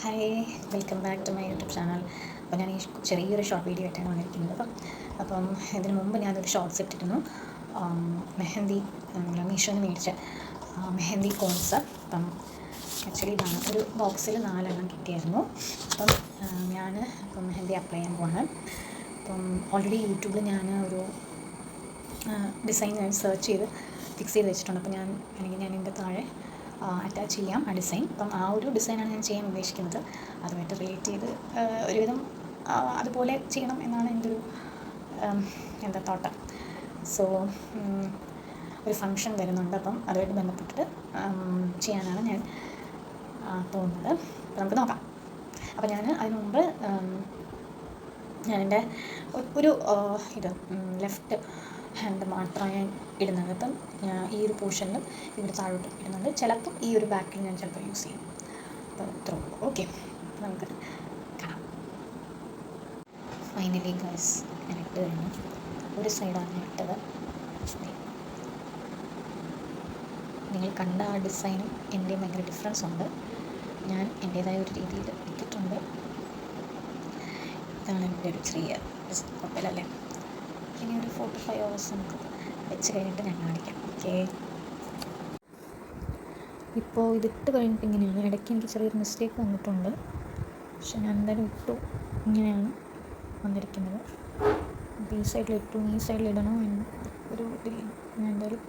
Hi, welcome back to my YouTube channel. അപ്പോൾ ഞാൻ ഈ ചെറിയൊരു ഷോർട്ട് വീഡിയോ ആയിട്ടാണ് വന്നിരിക്കുന്നത്. അപ്പം ഇതിന് മുമ്പ് ഞാനൊരു ഷോർട്ട്സ് ഇട്ടിരുന്നു. മെഹന്തി മീഷോന്ന് മേടിച്ച മെഹന്തി കോൺസ്. അപ്പം ആക്ച്വലി ഇതാണ് ഒരു ബോക്സിൽ 4 എണ്ണം കിട്ടിയായിരുന്നു. അപ്പം ഞാൻ മെഹന്തി അപ്ലൈ ചെയ്യാൻ പോവാണ്. അപ്പം ഓൾറെഡി യൂട്യൂബിൽ ഞാൻ ഒരു ഡിസൈൻ ഞാൻ സെർച്ച് ചെയ്ത് ഫിക്സ് ചെയ്ത് വെച്ചിട്ടുണ്ട്. അപ്പോൾ ഞാൻ ഇതിൻ്റെ താഴെ അറ്റാച്ച് ചെയ്യാം ആ ഡിസൈൻ. അപ്പം ആ ഒരു ഡിസൈനാണ് ഞാൻ ചെയ്യാൻ ഉദ്ദേശിക്കുന്നത്. അതുമായിട്ട് റിലേറ്റ് ചെയ്ത് ഒരുവിധം അതുപോലെ ചെയ്യണം എന്നാണ് എൻ്റെ ഒരു തോട്ട്. സോ ഒരു ഫങ്ഷൻ വരുന്നുണ്ട്, അപ്പം അതുമായിട്ട് ബന്ധപ്പെട്ടിട്ട് ചെയ്യാനാണ് ഞാൻ തോന്നുന്നത്. അപ്പോൾ നമുക്ക് നോക്കാം. അപ്പോൾ ഞാൻ അതിന് മുമ്പ് ഞാനെൻ്റെ ഒരു ലെഫ്റ്റ് ഹാൻഡ് മാത്രമാണ് ഞാൻ ഇടുന്നത്. അപ്പം ഈ ഒരു പോർഷനിലും ഇവിടെ താഴോട്ട് ഇടുന്നുണ്ട്. ചിലപ്പം ഈ ഒരു ബാക്കിൽ ഞാൻ ചിലപ്പോൾ യൂസ് ചെയ്യും. അപ്പോൾ ഇത്ര ഉള്ളൂ. ഓക്കെ, നമുക്ക് കാണാം. ഫൈനലി ഗൈസ്, ഞാൻ ഇട്ട് കഴിഞ്ഞു. ഒരു സൈഡാണ് ഞാൻ ഇട്ടത്. നിങ്ങൾ കണ്ട ആ ഡിസൈനും എൻ്റെയും ഭയങ്കര ഡിഫറൻസ് ഉണ്ട്. ഞാൻ എൻ്റേതായ ഒരു രീതിയിൽ ഇട്ടിട്ടുണ്ട്. ഇതാണ് എൻ്റെ ഒരു ചെറിയ കുഴപ്പമില്ലല്ലേ. ഇനി ഒരു 45 hours നമുക്ക് വെച്ച് കഴിഞ്ഞിട്ട് ഞാൻ കാണിക്കാം. ഓക്കെ, ഇപ്പോൾ ഇതിട്ട് കഴിഞ്ഞിട്ട് ഇങ്ങനെയാണ്. ഇടയ്ക്ക് എനിക്ക് ചെറിയൊരു മിസ്റ്റേക്ക് വന്നിട്ടുണ്ട്, പക്ഷെ ഞാൻ എന്തായാലും ഇട്ടു. ഇങ്ങനെയാണ് വന്നിരിക്കുന്നത്. അപ്പോൾ ഈ സൈഡിൽ ഇട്ടു, ഈ സൈഡിൽ ഇടണോ എന്ന് ഒരു ഇതിൽ ഞാൻ എന്തായാലും